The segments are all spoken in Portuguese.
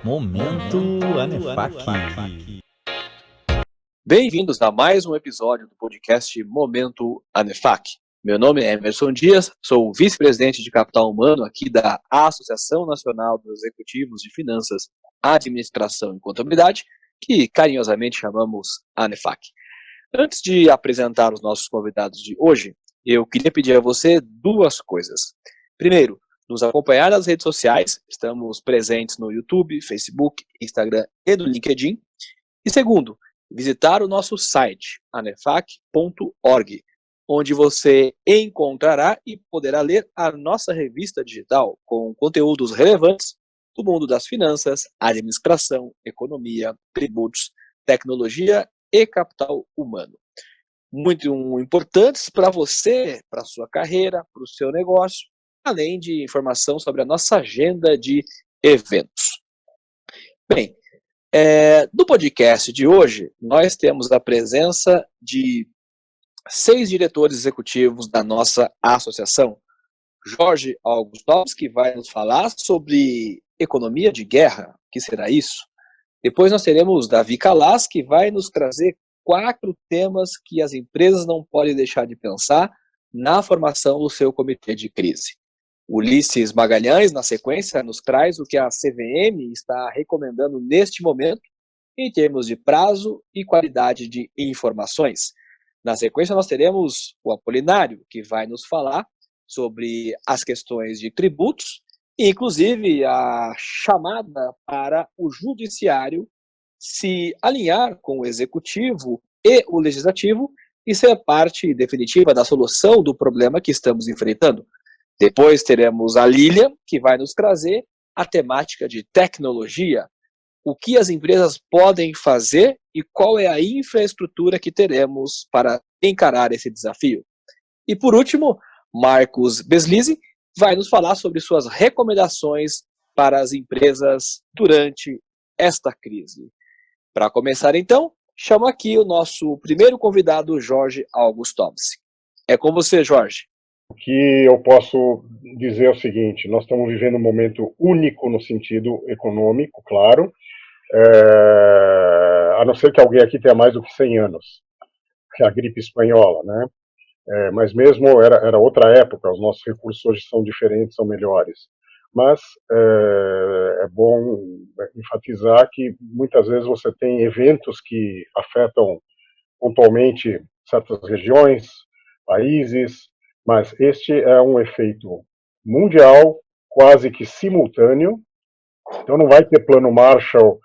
Momento Anefac. Bem-vindos a mais um episódio do podcast Momento Anefac. Meu nome é Emerson Dias, sou o vice-presidente de capital humano aqui da Associação Nacional dos Executivos de Finanças, Administração e Contabilidade, que carinhosamente chamamos Anefac. Antes de apresentar os nossos convidados de hoje, eu queria pedir a você duas coisas. Primeiro, nos acompanhar nas redes sociais, estamos presentes no YouTube, Facebook, Instagram e no LinkedIn. E segundo, visitar o nosso site, anefac.org, onde você encontrará e poderá ler a nossa revista digital com conteúdos relevantes do mundo das finanças, administração, economia, tributos, tecnologia e capital humano. Muito importantes para você, para a sua carreira, para o seu negócio, além de informação sobre a nossa agenda de eventos. Bem, no podcast de hoje, nós temos a presença de 6 diretores executivos da nossa associação. Jorge Augustovski, que vai nos falar sobre economia de guerra, o que será isso? Depois nós teremos Davi Calas, que vai nos trazer 4 temas que as empresas não podem deixar de pensar na formação do seu comitê de crise. Ulisses Magalhães, na sequência, nos traz o que a CVM está recomendando neste momento em termos de prazo e qualidade de informações. Na sequência, nós teremos o Apolinário, que vai nos falar sobre as questões de tributos, e inclusive a chamada para o judiciário se alinhar com o executivo e o legislativo e ser parte definitiva da solução do problema que estamos enfrentando. Depois teremos a Lília, que vai nos trazer a temática de tecnologia, o que as empresas podem fazer e qual é a infraestrutura que teremos para encarar esse desafio. E por último, Marcos Beslisi vai nos falar sobre suas recomendações para as empresas durante esta crise. Para começar então, chamo aqui o nosso primeiro convidado, Jorge Augustovski. É com você, Jorge. O que eu posso dizer é o seguinte: nós estamos vivendo um momento único no sentido econômico, claro, a não ser que alguém aqui tenha mais do que 100 anos, que é a gripe espanhola, né? Mas mesmo era outra época, os nossos recursos hoje são diferentes, são melhores. Mas é bom enfatizar que muitas vezes você tem eventos que afetam pontualmente certas regiões, países, mas este é um efeito mundial, quase que simultâneo. Então não vai ter plano Marshall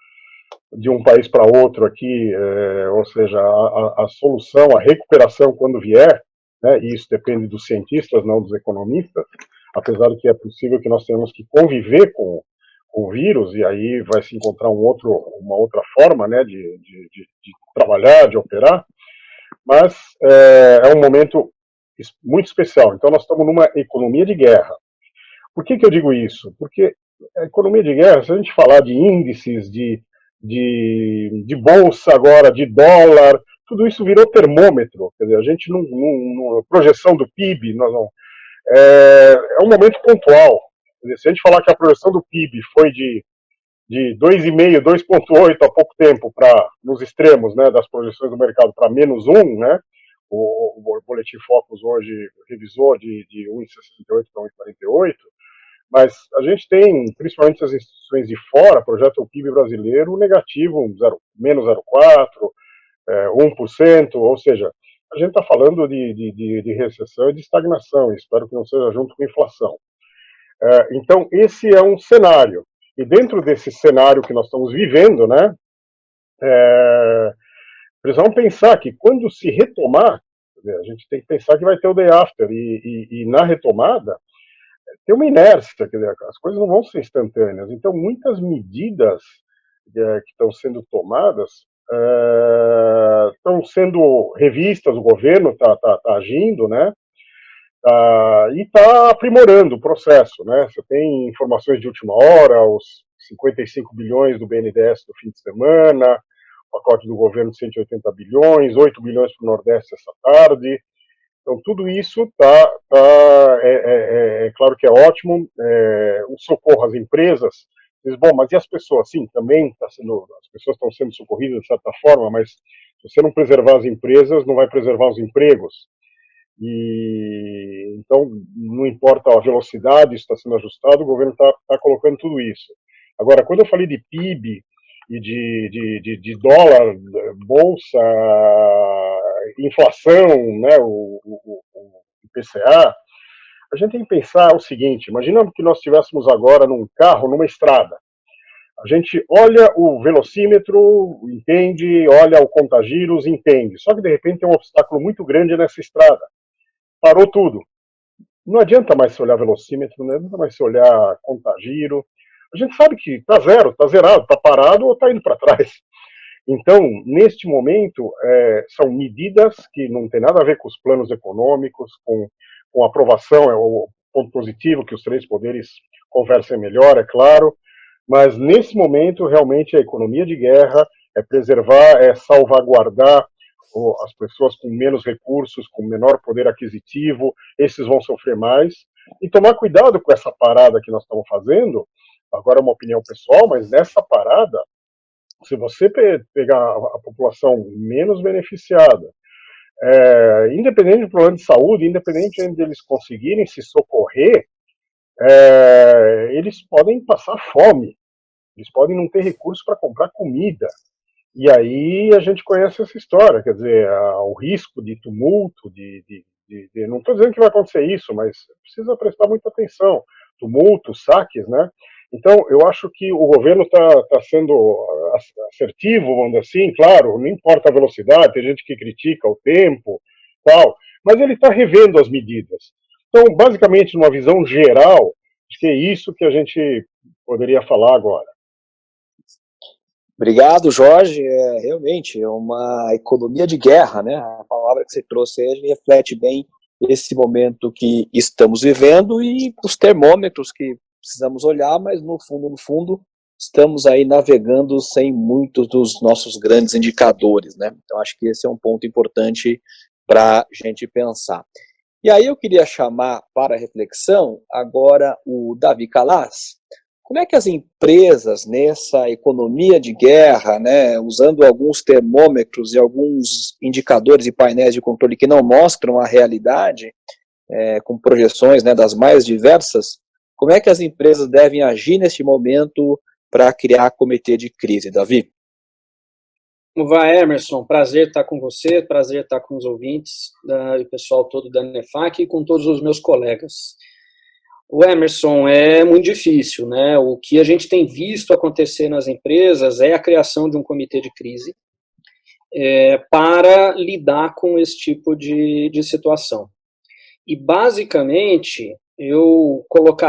de um país para outro aqui, ou seja, a solução, a recuperação quando vier, né, e isso depende dos cientistas, não dos economistas, apesar de que é possível que nós tenhamos que conviver com o vírus, e aí vai se encontrar uma outra forma, né, de trabalhar, de operar, mas é um momento muito especial. Então nós estamos numa economia de guerra. Por que eu digo isso? Porque a economia de guerra, se a gente falar de índices, de bolsa agora, de dólar, tudo isso virou termômetro. Quer dizer, a gente projeção do PIB, é um momento pontual. Quer dizer, se a gente falar que a projeção do PIB foi de 2,5, 2,8 há pouco tempo, nos extremos, né, das projeções do mercado, para -1, né, o Boletim Focus hoje revisou de 1,68 para 1,48, mas a gente tem, principalmente as instituições de fora, projetam o PIB brasileiro negativo, menos 0,4%, 1%, ou seja, a gente está falando de recessão e de estagnação, espero que não seja junto com inflação. Então, esse é um cenário. E dentro desse cenário que nós estamos vivendo, né, precisamos pensar que quando se retomar, a gente tem que pensar que vai ter o day after, e na retomada tem uma inércia, quer dizer, as coisas não vão ser instantâneas. Então, muitas medidas que estão sendo tomadas estão sendo revistas, o governo está agindo, né? E está aprimorando o processo, né? Você tem informações de última hora, os 55 bilhões do BNDES do fim de semana, o pacote do governo de 180 bilhões, 8 bilhões para o Nordeste essa tarde. Então, tudo isso é claro que é ótimo. O socorro às empresas Diz, bom, mas e as pessoas? Sim, também as pessoas estão sendo socorridas de certa forma, mas se você não preservar as empresas, não vai preservar os empregos. E então, não importa a velocidade, isso está sendo ajustado, o governo está colocando tudo isso. Agora, quando eu falei de PIB e de dólar, bolsa, inflação, né, o IPCA, a gente tem que pensar o seguinte: imagina que nós estivéssemos agora num carro, numa estrada. A gente olha o velocímetro, entende, olha o contagiros, entende. Só que de repente tem um obstáculo muito grande nessa estrada. Parou tudo. Não adianta mais se olhar velocímetro, não adianta mais se olhar contagiro. A gente sabe que está zero, está zerado, está parado ou está indo para trás. Então, neste momento, são medidas que não tem nada a ver com os planos econômicos, com a aprovação, é o ponto positivo que os três poderes conversem melhor, é claro, mas nesse momento, realmente, a economia de guerra é preservar, é salvaguardar as pessoas com menos recursos, com menor poder aquisitivo, esses vão sofrer mais, e tomar cuidado com essa parada que nós estamos fazendo. Agora é uma opinião pessoal, mas nessa parada, se você pegar a população menos beneficiada, independente do problema de saúde, independente de eles conseguirem se socorrer, eles podem passar fome, eles podem não ter recursos para comprar comida. E aí a gente conhece essa história, quer dizer, o risco de tumulto, não estou dizendo que vai acontecer isso, mas precisa prestar muita atenção. Tumulto, saques, né? Então, eu acho que o governo está sendo assertivo, vamos dizer assim, claro, não importa a velocidade, tem gente que critica o tempo, tal, mas ele está revendo as medidas. Então, basicamente, numa visão geral, acho que é isso que a gente poderia falar agora. Obrigado, Jorge. Realmente é uma economia de guerra, né? A palavra que você trouxe aí reflete bem esse momento que estamos vivendo e os termômetros que precisamos olhar, mas no fundo, estamos aí navegando sem muitos dos nossos grandes indicadores, né? Então, acho que esse é um ponto importante para a gente pensar. E aí eu queria chamar para reflexão agora o Davi Calas. Como é que as empresas nessa economia de guerra, né, usando alguns termômetros e alguns indicadores e painéis de controle que não mostram a realidade, com projeções, né, das mais diversas, como é que as empresas devem agir neste momento para criar comitê de crise, Davi? Como vai, Emerson? Prazer estar com você, prazer estar com os ouvintes, o pessoal todo da NEFAC e com todos os meus colegas. O Emerson, é muito difícil, né? O que a gente tem visto acontecer nas empresas é a criação de um comitê de crise para lidar com esse tipo de situação. E, basicamente, eu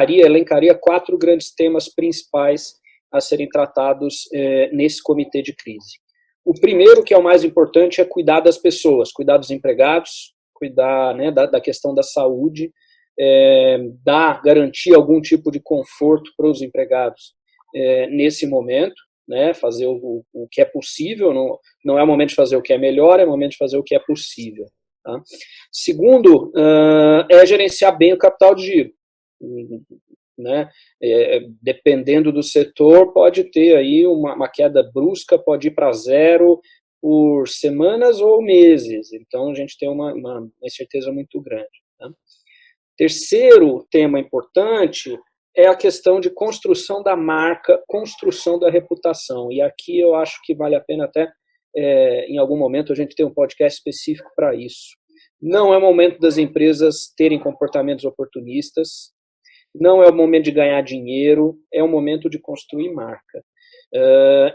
elencaria 4 grandes temas principais a serem tratados nesse comitê de crise. O primeiro, que é o mais importante, é cuidar das pessoas, cuidar dos empregados, cuidar, né, da questão da saúde, garantir algum tipo de conforto para os empregados nesse momento, né, fazer o que é possível, não é o momento de fazer o que é melhor, é o momento de fazer o que é possível. Tá? Segundo, é gerenciar bem o capital de giro. Né? Dependendo do setor, pode ter aí uma queda brusca, pode ir para zero por semanas ou meses. Então, a gente tem uma incerteza muito grande. Tá? Terceiro tema importante é a questão de construção da marca, construção da reputação. E aqui eu acho que vale a pena até, em algum momento, a gente ter um podcast específico para isso. Não é o momento das empresas terem comportamentos oportunistas, não é o momento de ganhar dinheiro, é o momento de construir marca.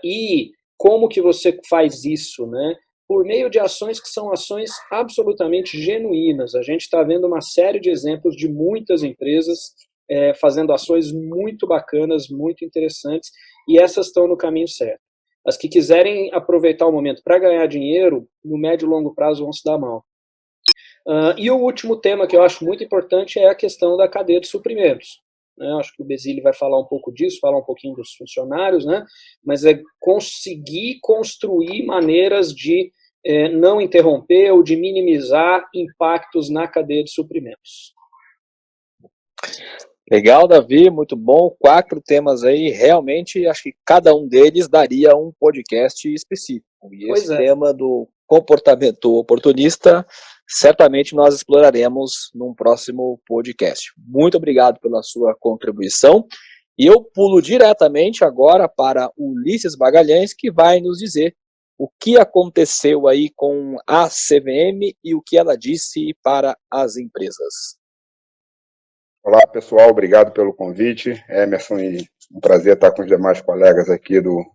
E como que você faz isso, né? Por meio de ações que são ações absolutamente genuínas. A gente está vendo uma série de exemplos de muitas empresas fazendo ações muito bacanas, muito interessantes, e essas estão no caminho certo. As que quiserem aproveitar o momento para ganhar dinheiro, no médio e longo prazo vão se dar mal. E o último tema que eu acho muito importante é a questão da cadeia de suprimentos. Acho que o Basile vai falar um pouco disso, falar um pouquinho dos funcionários, né? Mas é conseguir construir maneiras de não interromper ou de minimizar impactos na cadeia de suprimentos. Legal, Davi, muito bom. 4 temas aí, realmente acho que cada um deles daria um podcast específico. E Pois esse é. tema do comportamento oportunista, certamente nós exploraremos num próximo podcast. Muito obrigado pela sua contribuição. E eu pulo diretamente agora para Ulisses Magalhães, que vai nos dizer o que aconteceu aí com a CVM e o que ela disse para as empresas. Olá, pessoal, obrigado pelo convite. Emerson, e um prazer estar com os demais colegas aqui do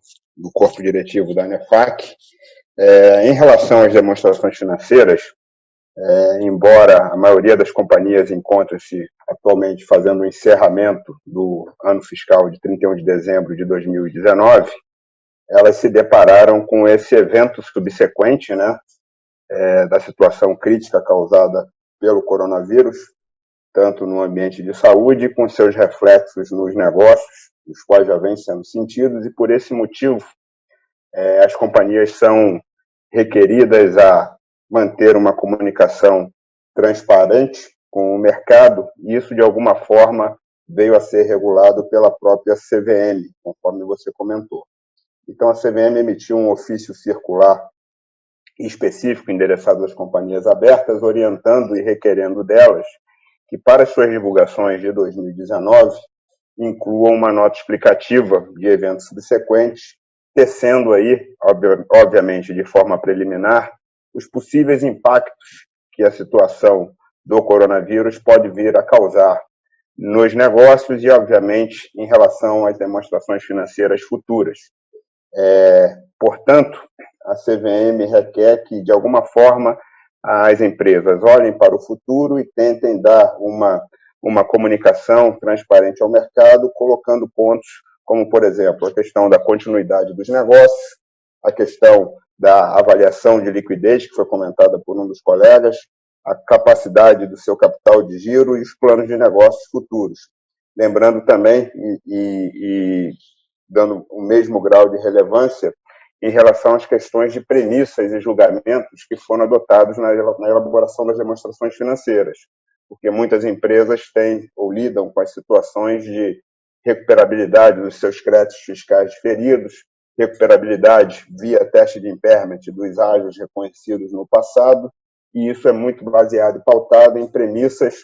corpo diretivo da ANEFAC. Em relação às demonstrações financeiras, embora a maioria das companhias encontre-se atualmente fazendo o encerramento do ano fiscal de 31 de dezembro de 2019, elas se depararam com esse evento subsequente, né, da situação crítica causada pelo coronavírus, tanto no ambiente de saúde, com seus reflexos nos negócios, os quais já vêm sendo sentidos, e por esse motivo as companhias são requeridas a manter uma comunicação transparente com o mercado, e isso de alguma forma veio a ser regulado pela própria CVM, conforme você comentou. Então a CVM emitiu um ofício circular específico endereçado às companhias abertas, orientando e requerendo delas que para as suas divulgações de 2019 incluam uma nota explicativa de eventos subsequentes, tecendo aí, obviamente de forma preliminar, os possíveis impactos que a situação do coronavírus pode vir a causar nos negócios e, obviamente, em relação às demonstrações financeiras futuras. Portanto, a CVM requer que, de alguma forma, as empresas olhem para o futuro e tentem dar uma comunicação transparente ao mercado, colocando pontos como, por exemplo, a questão da continuidade dos negócios, a questão da avaliação de liquidez, que foi comentada por um dos colegas, a capacidade do seu capital de giro e os planos de negócios futuros. Lembrando também, e dando o mesmo grau de relevância, em relação às questões de premissas e julgamentos que foram adotados na elaboração das demonstrações financeiras, porque muitas empresas têm ou lidam com as situações de recuperabilidade dos seus créditos fiscais diferidos, recuperabilidade via teste de impairment dos ágios reconhecidos no passado, e isso é muito baseado e pautado em premissas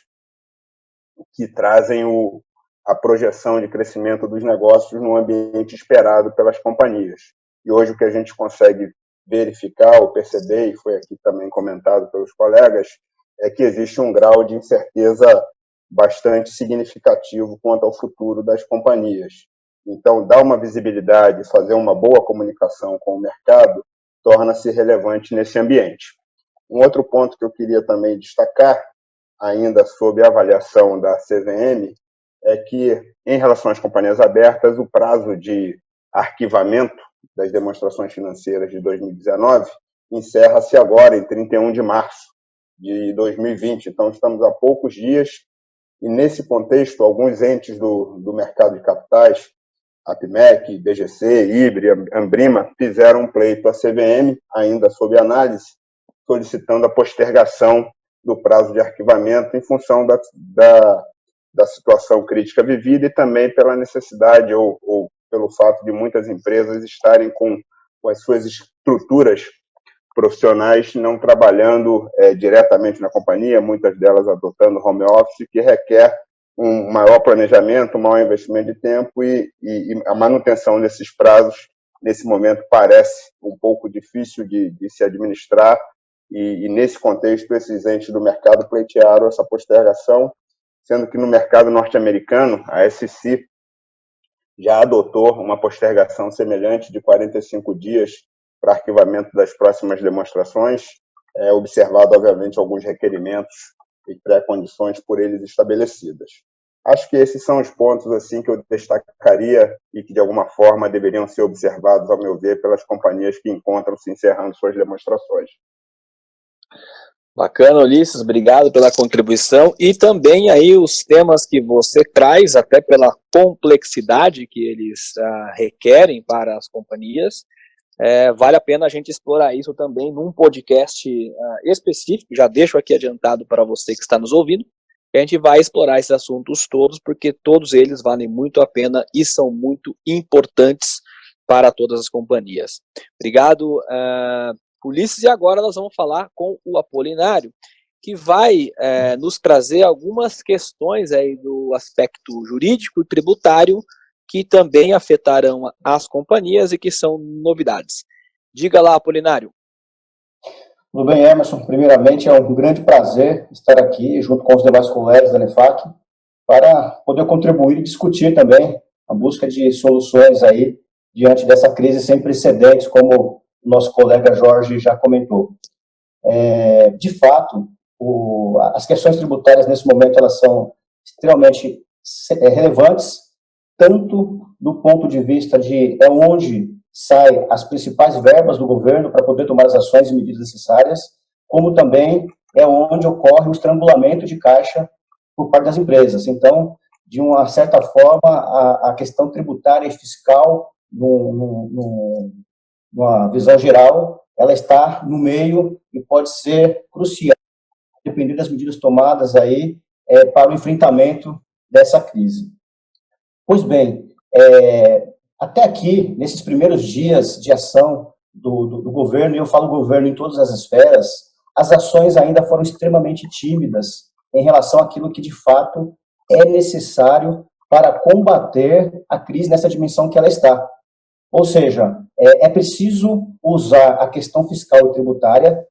que trazem a projeção de crescimento dos negócios no ambiente esperado pelas companhias. E hoje o que a gente consegue verificar ou perceber, e foi aqui também comentado pelos colegas, é que existe um grau de incerteza bastante significativo quanto ao futuro das companhias. Então, dar uma visibilidade, fazer uma boa comunicação com o mercado, torna-se relevante nesse ambiente. Um outro ponto que eu queria também destacar, ainda sob a avaliação da CVM, é que, em relação às companhias abertas, o prazo de arquivamento das demonstrações financeiras de 2019 encerra-se agora, em 31 de março de 2020. Então, estamos a poucos dias e, nesse contexto, alguns entes do mercado de capitais, APMEC, BGC, IBRE, Ambrima, fizeram um pleito à CVM, ainda sob análise, solicitando a postergação do prazo de arquivamento em função da situação crítica vivida e também pela necessidade ou pelo fato de muitas empresas estarem com as suas estruturas profissionais não trabalhando diretamente na companhia, muitas delas adotando home office, que requer um maior planejamento, um maior investimento de tempo e a manutenção desses prazos, nesse momento, parece um pouco difícil de se administrar e, nesse contexto, esses entes do mercado pleitearam essa postergação, sendo que no mercado norte-americano, a SEC já adotou uma postergação semelhante de 45 dias para arquivamento das próximas demonstrações, observado, obviamente, alguns requerimentos e pré-condições por eles estabelecidas. Acho que esses são os pontos assim, que eu destacaria e que, de alguma forma, deveriam ser observados, ao meu ver, pelas companhias que encontram-se encerrando suas demonstrações. Bacana, Ulisses, obrigado pela contribuição e também aí os temas que você traz, até pela complexidade que eles requerem para as companhias. Vale a pena a gente explorar isso também num podcast específico, já deixo aqui adiantado para você que está nos ouvindo, A gente vai explorar esses assuntos todos, porque todos eles valem muito a pena e são muito importantes para todas as companhias. Obrigado, Ulisses, e agora nós vamos falar com o Apolinário, que vai nos trazer algumas questões aí do aspecto jurídico e tributário que também afetarão as companhias e que são novidades. Diga lá, Apolinário. Tudo bem, Emerson? Primeiramente, é um grande prazer estar aqui, junto com os demais colegas da ANEFAC, para poder contribuir e discutir também a busca de soluções aí diante dessa crise sem precedentes, como o nosso colega Jorge já comentou. De fato, as questões tributárias nesse momento elas são extremamente relevantes, tanto do ponto de vista de onde saem as principais verbas do governo para poder tomar as ações e medidas necessárias, como também é onde ocorre o estrangulamento de caixa por parte das empresas. Então, de uma certa forma, a questão tributária e fiscal, numa visão geral, ela está no meio e pode ser crucial, dependendo das medidas tomadas aí para o enfrentamento dessa crise. Pois bem, até aqui, nesses primeiros dias de ação do governo, e eu falo governo em todas as esferas, as ações ainda foram extremamente tímidas em relação àquilo que, de fato, é necessário para combater a crise nessa dimensão que ela está. Ou seja, é preciso usar a questão fiscal e tributária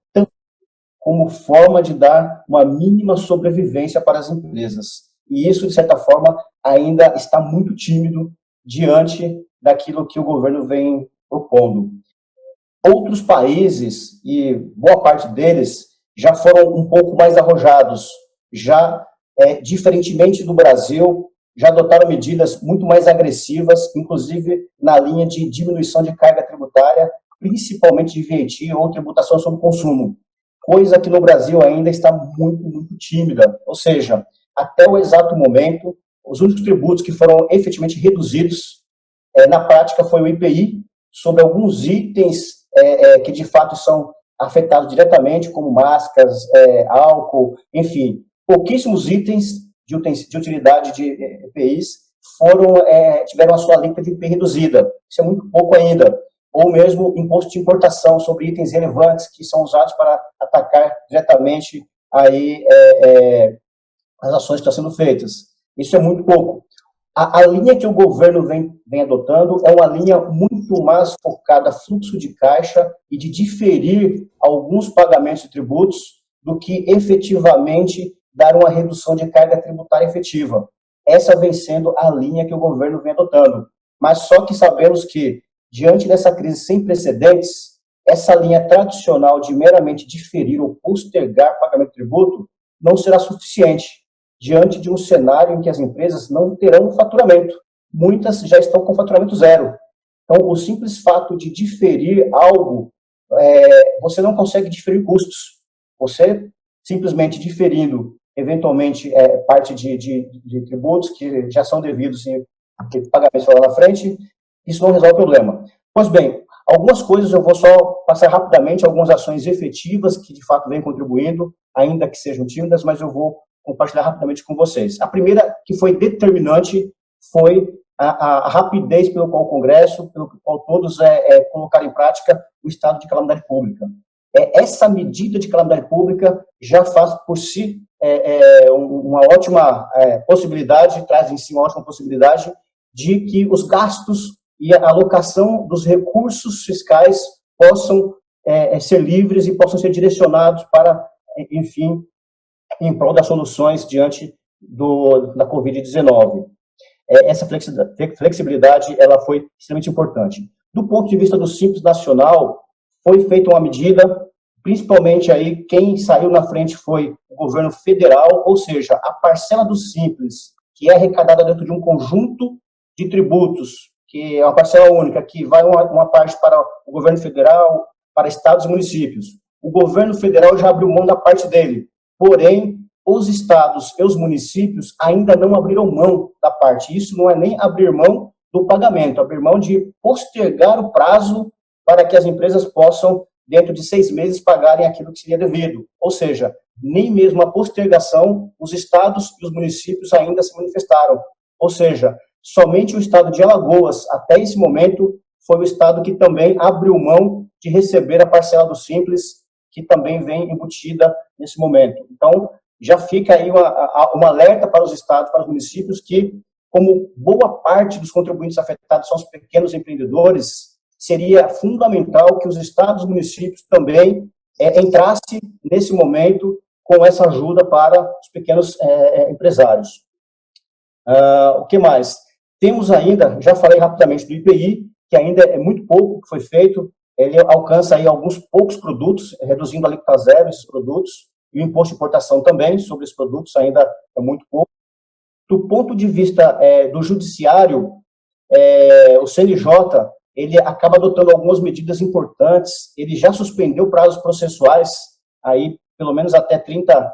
como forma de dar uma mínima sobrevivência para as empresas. E isso, de certa forma, ainda está muito tímido diante daquilo que o governo vem propondo. Outros países, e boa parte deles, já foram um pouco mais arrojados, já, diferentemente do Brasil, já adotaram medidas muito mais agressivas, inclusive na linha de diminuição de carga tributária, principalmente de VAT ou tributação sobre o consumo, coisa que no Brasil ainda está muito, muito tímida. Ou seja, até o exato momento, os únicos tributos que foram efetivamente reduzidos, na prática, foi o IPI, sobre alguns itens que de fato são afetados diretamente, como máscaras, álcool, enfim, pouquíssimos itens de utilidade de EPIs tiveram a sua alíquota de IPI reduzida. Isso é muito pouco ainda. Ou mesmo imposto de importação sobre itens relevantes que são usados para atacar diretamente aí, as ações que estão sendo feitas. Isso é muito pouco. A linha que o governo vem adotando é uma linha muito mais focada no fluxo de caixa e de diferir alguns pagamentos de tributos do que efetivamente dar uma redução de carga tributária efetiva. Essa vem sendo a linha que o governo vem adotando. Mas só que sabemos que, diante dessa crise sem precedentes, essa linha tradicional de meramente diferir ou postergar pagamento de tributo não será suficiente, diante de um cenário em que as empresas não terão faturamento. Muitas já estão com faturamento zero. Então, o simples fato de diferir algo, você não consegue diferir custos. Você, simplesmente diferindo, eventualmente, parte de tributos que já são devidos e pagamentos lá na frente, isso não resolve o problema. Pois bem, algumas coisas eu vou só passar rapidamente, algumas ações efetivas que, de fato, vêm contribuindo, ainda que sejam tímidas, mas eu vou compartilhar rapidamente com vocês. A primeira, que foi determinante, foi a rapidez pelo qual o Congresso, pelo qual todos colocaram em prática o estado de calamidade pública. Essa medida de calamidade pública já faz por si uma ótima possibilidade, traz em si uma ótima possibilidade de que os gastos e a alocação dos recursos fiscais possam ser livres e possam ser direcionados para, enfim, em prol das soluções diante da Covid-19. Essa flexibilidade ela foi extremamente importante. Do ponto de vista do Simples Nacional, foi feita uma medida, principalmente aí quem saiu na frente foi o governo federal, ou seja, a parcela do Simples, que é arrecadada dentro de um conjunto de tributos, que é uma parcela única, que vai uma parte para o governo federal, para estados e municípios. O governo federal já abriu mão da parte dele, porém, os estados e os municípios ainda não abriram mão da parte. Isso não é nem abrir mão do pagamento, abrir mão de postergar o prazo para que as empresas possam, dentro de 6 meses, pagarem aquilo que seria devido. Ou seja, nem mesmo a postergação, os estados e os municípios ainda se manifestaram. Ou seja, somente o estado de Alagoas, até esse momento, foi o estado que também abriu mão de receber a parcela do Simples, que também vem embutida nesse momento. Então, já fica aí um alerta para os estados, para os municípios, que, como boa parte dos contribuintes afetados são os pequenos empreendedores, seria fundamental que os estados e municípios também entrassem nesse momento com essa ajuda para os pequenos empresários. O que mais? Temos ainda, já falei rapidamente do IPI, que ainda é muito pouco que foi feito, ele alcança aí alguns poucos produtos, reduzindo a alíquota zero esses produtos, e o imposto de importação também sobre esses produtos ainda é muito pouco. Do ponto de vista do judiciário, o CNJ, ele acaba adotando algumas medidas importantes, ele já suspendeu prazos processuais, aí pelo menos até 30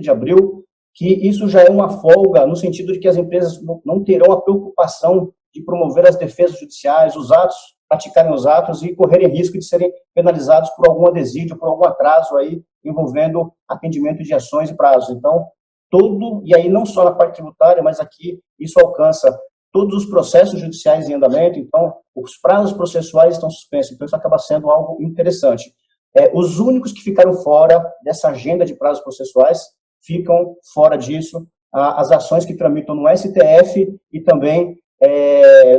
de abril, que isso já é uma folga, no sentido de que as empresas não terão a preocupação de promover as defesas judiciais, os atos, praticarem os atos e correrem risco de serem penalizados por algum adesídio, por algum atraso aí, envolvendo atendimento de ações e prazos. Então, e aí não só na parte tributária, mas aqui isso alcança todos os processos judiciais em andamento, então os prazos processuais estão suspensos, então isso acaba sendo algo interessante. Os únicos que ficaram fora dessa agenda de prazos processuais ficam fora disso as ações que tramitam no STF e também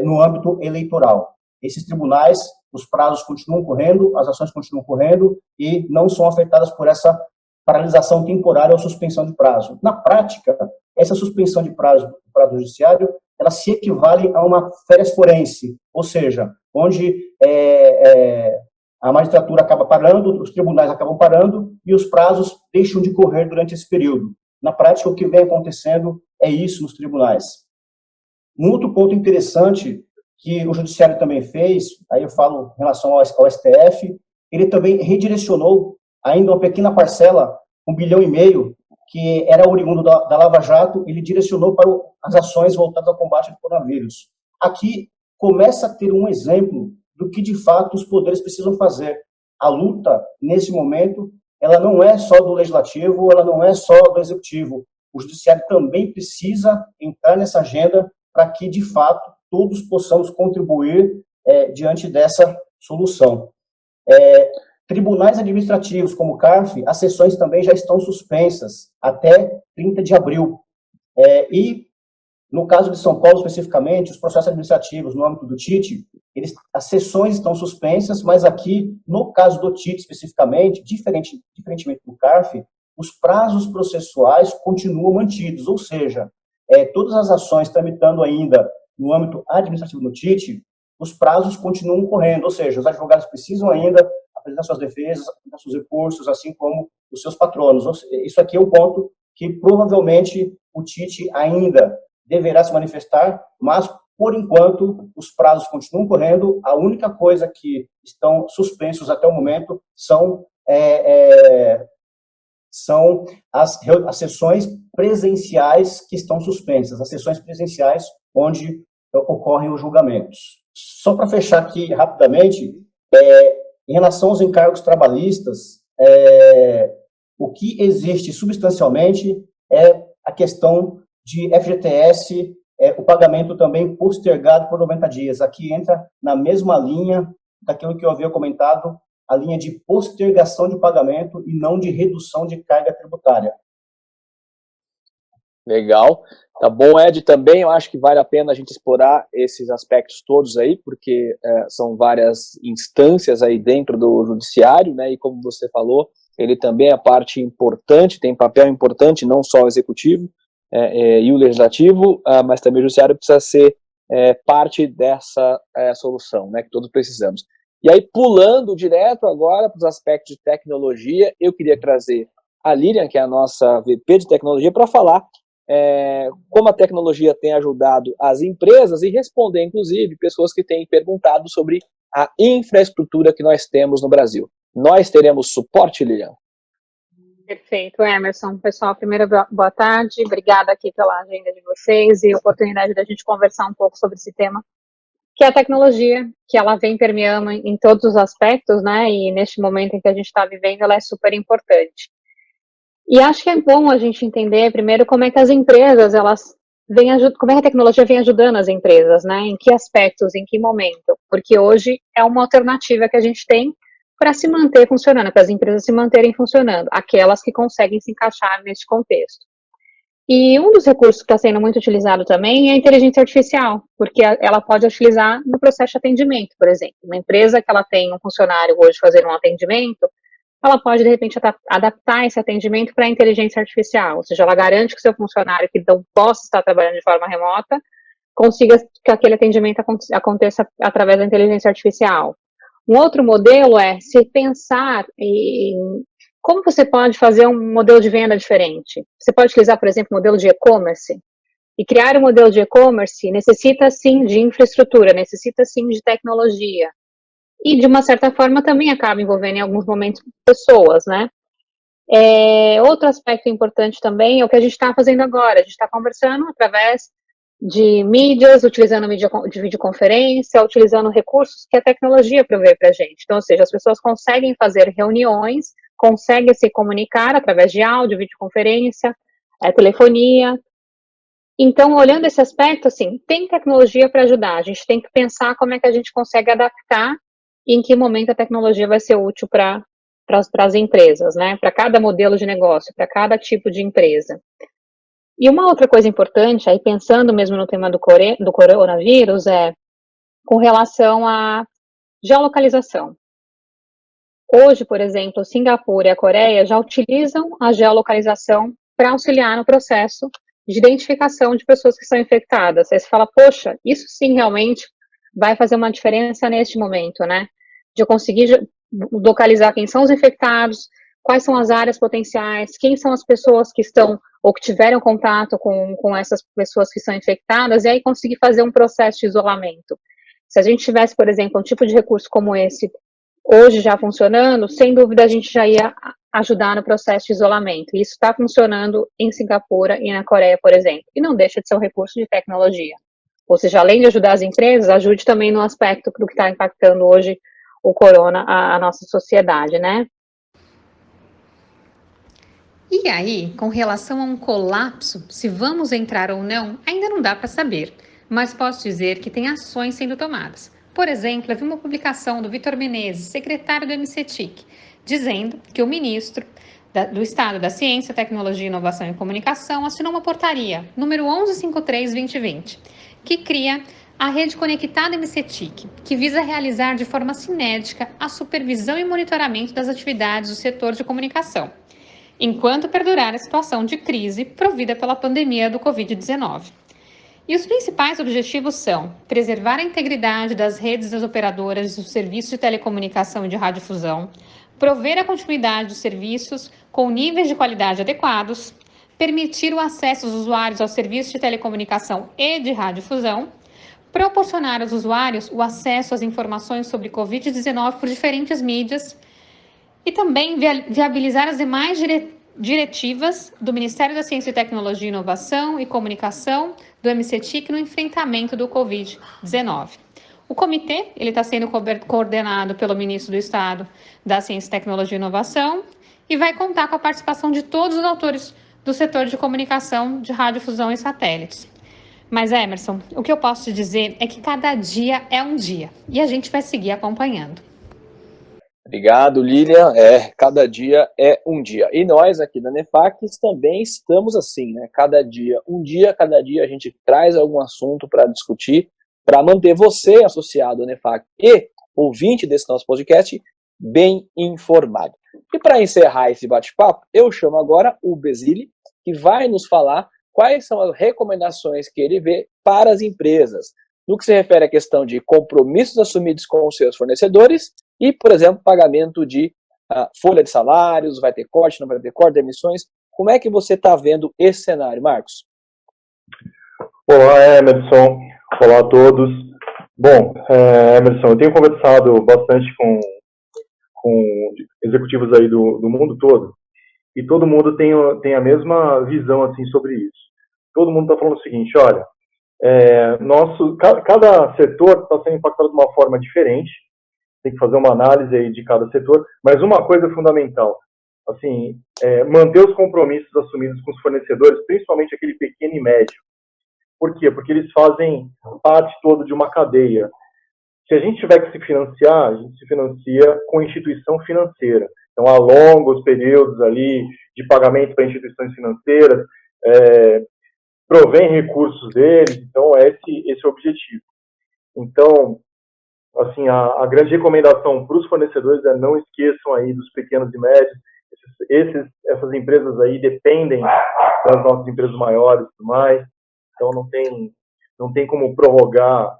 no âmbito eleitoral. Esses tribunais, os prazos continuam correndo, as ações continuam correndo e não são afetadas por essa paralisação temporária ou suspensão de prazo. Na prática, essa suspensão de prazo do prazo judiciário, ela se equivale a uma férias forense, ou seja, onde a magistratura acaba parando, os tribunais acabam parando e os prazos deixam de correr durante esse período. Na prática, o que vem acontecendo é isso nos tribunais. Um outro ponto interessante que o judiciário também fez, aí eu falo em relação ao STF, ele também redirecionou ainda uma pequena parcela, 1,5 bilhão, que era oriundo da Lava Jato, ele direcionou para as ações voltadas ao combate ao coronavírus. Aqui começa a ter um exemplo do que, de fato, os poderes precisam fazer. A luta, nesse momento, ela não é só do Legislativo, ela não é só do Executivo. O Judiciário também precisa entrar nessa agenda para que, de fato, todos possamos contribuir diante dessa solução. Tribunais administrativos, como o CARF, as sessões também já estão suspensas até 30 de abril. E, no caso de São Paulo, especificamente, os processos administrativos no âmbito do TIT, as sessões estão suspensas, mas aqui, no caso do TIT especificamente, diferentemente do CARF, os prazos processuais continuam mantidos, ou seja, todas as ações tramitando ainda no âmbito administrativo no TIT, os prazos continuam correndo, ou seja, os advogados precisam ainda apresentar suas defesas, apresentar seus recursos, assim como os seus patronos. Isso aqui é um ponto que provavelmente o TIT ainda deverá se manifestar, mas, por enquanto, os prazos continuam correndo. A única coisa que estão suspensos até o momento são as sessões presenciais que estão suspensas, as sessões presenciais onde ocorrem os julgamentos. Só para fechar aqui rapidamente, em relação aos encargos trabalhistas, o que existe substancialmente é a questão de FGTS, o pagamento também postergado por 90 dias. Aqui entra na mesma linha daquilo que eu havia comentado, a linha de postergação de pagamento e não de redução de carga tributária. Legal. Tá bom, Ed, também eu acho que vale a pena a gente explorar esses aspectos todos aí, porque são várias instâncias aí dentro do judiciário, né, e como você falou, ele também é parte importante, tem papel importante, não só o executivo e o legislativo, mas também o judiciário precisa ser parte dessa solução, né, que todos precisamos. E aí, pulando direto agora para os aspectos de tecnologia, eu queria trazer a Lilian, que é a nossa VP de tecnologia, para falar como a tecnologia tem ajudado as empresas e responder, inclusive, pessoas que têm perguntado sobre a infraestrutura que nós temos no Brasil. Nós teremos suporte, Lilian? Perfeito, Emerson. Pessoal, primeiro, boa tarde. Obrigada aqui pela agenda de vocês e a oportunidade da gente conversar um pouco sobre esse tema, que é a tecnologia, que ela vem permeando em todos os aspectos, né, e neste momento em que a gente está vivendo, ela é super importante. E acho que é bom a gente entender primeiro como é que as empresas, como é que a tecnologia vem ajudando as empresas, né? Em que aspectos, em que momento? Porque hoje é uma alternativa que a gente tem para se manter funcionando, para as empresas se manterem funcionando, aquelas que conseguem se encaixar nesse contexto. E um dos recursos que está sendo muito utilizado também é a inteligência artificial, porque ela pode utilizar no processo de atendimento, por exemplo. Uma empresa que ela tem um funcionário hoje fazendo um atendimento, ela pode, de repente, adaptar esse atendimento para a inteligência artificial, ou seja, ela garante que o seu funcionário que não possa estar trabalhando de forma remota, consiga que aquele atendimento aconteça através da inteligência artificial. Um outro modelo é se pensar em como você pode fazer um modelo de venda diferente. Você pode utilizar, por exemplo, um modelo de e-commerce. E criar um modelo de e-commerce necessita, sim, de infraestrutura, necessita, sim, de tecnologia. E, de uma certa forma, também acaba envolvendo, em alguns momentos, pessoas, né? Outro aspecto importante também é o que a gente está fazendo agora. A gente está conversando através de mídias, utilizando mídia de videoconferência, utilizando recursos que a tecnologia provê para a gente. Então, ou seja, as pessoas conseguem fazer reuniões, conseguem se comunicar através de áudio, videoconferência, telefonia. Então, olhando esse aspecto, assim, tem tecnologia para ajudar. A gente tem que pensar como é que a gente consegue adaptar e em que momento a tecnologia vai ser útil para as empresas, né? Para cada modelo de negócio, para cada tipo de empresa. E uma outra coisa importante, aí pensando mesmo no tema do coronavírus, é com relação à geolocalização. Hoje, por exemplo, Singapura e a Coreia já utilizam a geolocalização para auxiliar no processo de identificação de pessoas que são infectadas. Aí você fala, poxa, isso sim realmente vai fazer uma diferença neste momento, né? De eu conseguir localizar quem são os infectados, quais são as áreas potenciais, quem são as pessoas que estão ou que tiveram contato com essas pessoas que são infectadas, e aí conseguir fazer um processo de isolamento. Se a gente tivesse, por exemplo, um tipo de recurso como esse hoje já funcionando, sem dúvida a gente já ia ajudar no processo de isolamento. E isso está funcionando em Singapura e na Coreia, por exemplo. E não deixa de ser um recurso de tecnologia. Ou seja, além de ajudar as empresas, ajude também no aspecto do que está impactando hoje o corona, a nossa sociedade, né? E aí, com relação a um colapso, se vamos entrar ou não, ainda não dá para saber. Mas posso dizer que tem ações sendo tomadas. Por exemplo, eu vi uma publicação do Vitor Menezes, secretário do MCTIC, dizendo que o ministro do Estado da Ciência, Tecnologia, Inovação e Comunicação assinou uma portaria, número 1153/2020, que cria a Rede Conectada MCTIC, que visa realizar de forma sinérgica a supervisão e monitoramento das atividades do setor de comunicação, enquanto perdurar a situação de crise provida pela pandemia do Covid-19. E os principais objetivos são preservar a integridade das redes das operadoras dos serviços de telecomunicação e de radiodifusão, prover a continuidade dos serviços com níveis de qualidade adequados, permitir o acesso dos usuários aos serviços de telecomunicação e de radiodifusão, proporcionar aos usuários o acesso às informações sobre Covid-19 por diferentes mídias e também viabilizar as demais diretivas do Ministério da Ciência e Tecnologia, Inovação e Comunicação, do MCTIC, no enfrentamento do Covid-19. O comitê está sendo coordenado pelo ministro do Estado da Ciência, Tecnologia e Inovação e vai contar com a participação de todos os autores do setor de comunicação, de radiodifusão e satélites. Mas, Emerson, o que eu posso te dizer é que cada dia é um dia e a gente vai seguir acompanhando. Obrigado, Lilian. Cada dia é um dia. E nós aqui da NEFAC também estamos assim, né? Cada dia a gente traz algum assunto para discutir, para manter você associado à NEFAC e ouvinte desse nosso podcast bem informado. E para encerrar esse bate-papo, eu chamo agora o Basile, que vai nos falar quais são as recomendações que ele vê para as empresas, no que se refere à questão de compromissos assumidos com os seus fornecedores e, por exemplo, pagamento de folha de salários, vai ter corte, não vai ter corte, demissões. Como é que você está vendo esse cenário, Marcos? Olá, Emerson. Olá a todos. Bom, Emerson, eu tenho conversado bastante com executivos aí do mundo todo e todo mundo tem a mesma visão assim, sobre isso. Todo mundo está falando o seguinte, olha, cada setor está sendo impactado de uma forma diferente, tem que fazer uma análise aí de cada setor, mas uma coisa fundamental, assim, manter os compromissos assumidos com os fornecedores, principalmente aquele pequeno e médio. Por quê? Porque eles fazem parte toda de uma cadeia. Se a gente tiver que se financiar, a gente se financia com instituição financeira. Então, alonga os períodos ali de pagamento para instituições financeiras, provém recursos deles, então esse é o objetivo. Então, assim, a grande recomendação para os fornecedores é não esqueçam aí dos pequenos e médios. Essas empresas aí dependem das nossas empresas maiores e tudo mais, então não tem como prorrogar.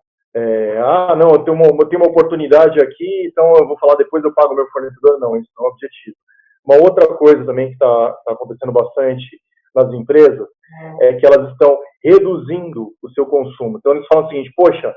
Não, eu tenho uma oportunidade aqui, então eu vou falar depois, eu pago o meu fornecedor. Não, esse não é o objetivo. Uma outra coisa também que está acontecendo bastante nas empresas é que elas estão reduzindo o seu consumo. Então eles falam o seguinte: poxa,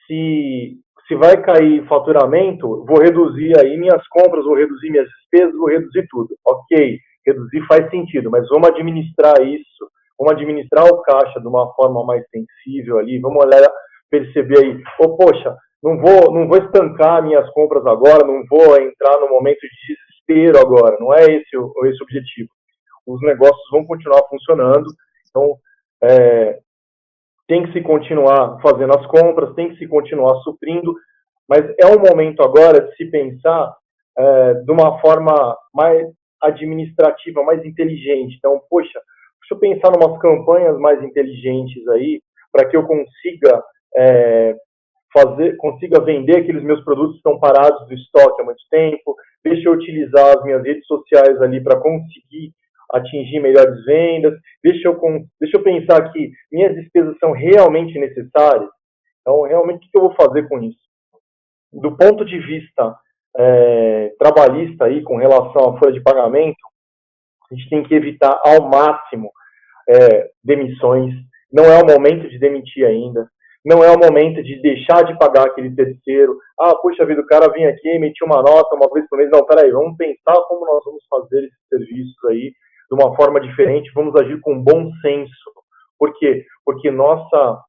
se vai cair faturamento, vou reduzir aí minhas compras, vou reduzir minhas despesas, vou reduzir tudo. Ok, reduzir faz sentido, mas vamos administrar isso, vamos administrar o caixa de uma forma mais sensível ali, vamos olhar, perceber aí, poxa, não vou estancar minhas compras agora, não vou entrar no momento de desespero agora, não é esse o objetivo. Os negócios vão continuar funcionando, então tem que se continuar fazendo as compras, tem que se continuar suprindo, mas é um momento agora de se pensar de uma forma mais administrativa, mais inteligente. Então, poxa, deixa eu pensar em umas campanhas mais inteligentes aí, para que eu consiga vender aqueles meus produtos que estão parados do estoque há muito tempo, deixa eu utilizar as minhas redes sociais ali para conseguir atingir melhores vendas, deixa eu pensar que minhas despesas são realmente necessárias. Então, realmente, o que eu vou fazer com isso? Do ponto de vista trabalhista, aí, com relação à folha de pagamento, a gente tem que evitar ao máximo demissões. Não é o momento de demitir ainda. Não é o momento de deixar de pagar aquele terceiro. Puxa vida, o cara vem aqui, emitiu uma nota uma vez por mês. Não, peraí, vamos pensar como nós vamos fazer esses serviços aí de uma forma diferente, vamos agir com bom senso. Por quê? Porque nossa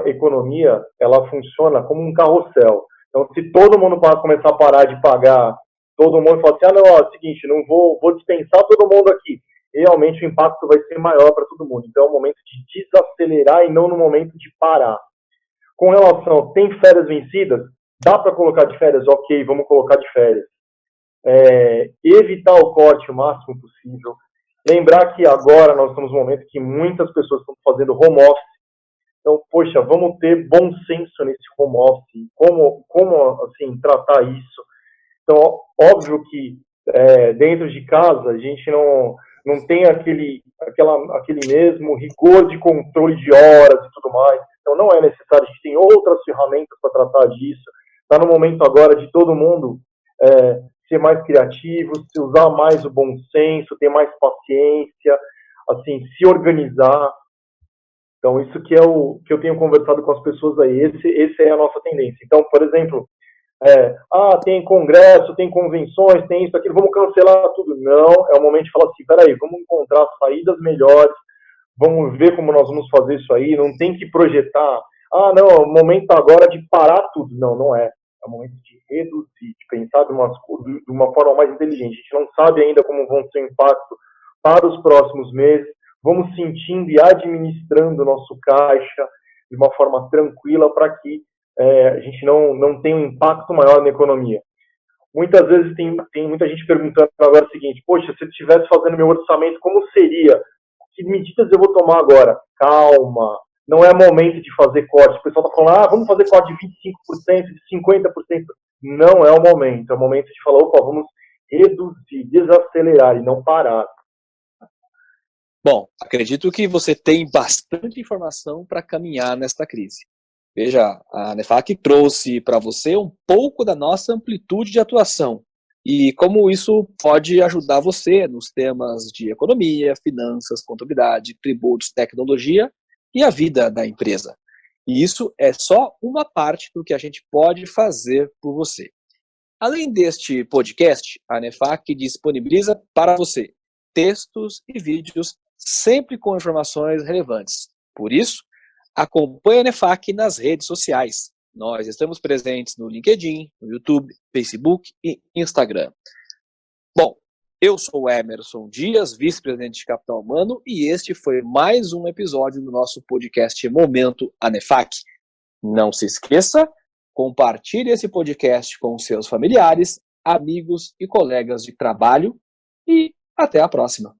economia, ela funciona como um carrossel. Então, se todo mundo começar a parar de pagar, todo mundo fala assim, não, é o seguinte, não vou dispensar todo mundo aqui. Realmente o impacto vai ser maior para todo mundo. Então, é o momento de desacelerar e não no momento de parar. Com relação, tem férias vencidas? Dá para colocar de férias? Ok, vamos colocar de férias. Evitar o corte o máximo possível. Lembrar que agora nós estamos num momento que muitas pessoas estão fazendo home office. Então, poxa, vamos ter bom senso nesse home office. Como assim, tratar isso? Então, óbvio que dentro de casa a gente não tem aquele mesmo rigor de controle de horas e tudo mais. Então, não é necessário. A gente tem outras ferramentas para tratar disso. Está no momento agora de todo mundo ser mais criativo, se usar mais o bom senso, ter mais paciência, assim, se organizar. Então, isso que é o que eu tenho conversado com as pessoas aí. Esse é a nossa tendência. Então, por exemplo, tem congresso, tem convenções, tem isso, aquilo, vamos cancelar tudo. Não, é o momento de falar assim, peraí, vamos encontrar saídas melhores, vamos ver como nós vamos fazer isso aí, não tem que projetar, não, é o momento agora de parar tudo. Não, não é. É o momento de reduzir, de pensar de uma forma mais inteligente. A gente não sabe ainda como vão ser o impacto para os próximos meses. Vamos sentindo e administrando o nosso caixa de uma forma tranquila para que a gente não tenha um impacto maior na economia. Muitas vezes tem muita gente perguntando agora o seguinte: poxa, se eu estivesse fazendo meu orçamento, como seria? Que medidas eu vou tomar agora? Calma. Não é momento de fazer corte. O pessoal está falando, vamos fazer corte de 25%, de 50%. Não é o momento. É o momento de falar, vamos reduzir, desacelerar e não parar. Bom, acredito que você tem bastante informação para caminhar nesta crise. Veja, a ANEFAC trouxe para você um pouco da nossa amplitude de atuação e como isso pode ajudar você nos temas de economia, finanças, contabilidade, tributos, tecnologia e a vida da empresa. E isso é só uma parte do que a gente pode fazer por você. Além deste podcast, a ANEFAC disponibiliza para você textos e vídeos sempre com informações relevantes. Por isso, acompanhe a ANEFAC nas redes sociais. Nós estamos presentes no LinkedIn, no YouTube, Facebook e Instagram. Bom, Eu sou o Emerson Dias, vice-presidente de Capital Humano, e este foi mais um episódio do nosso podcast Momento ANEFAC. Não se esqueça, compartilhe esse podcast com seus familiares, amigos e colegas de trabalho e até a próxima.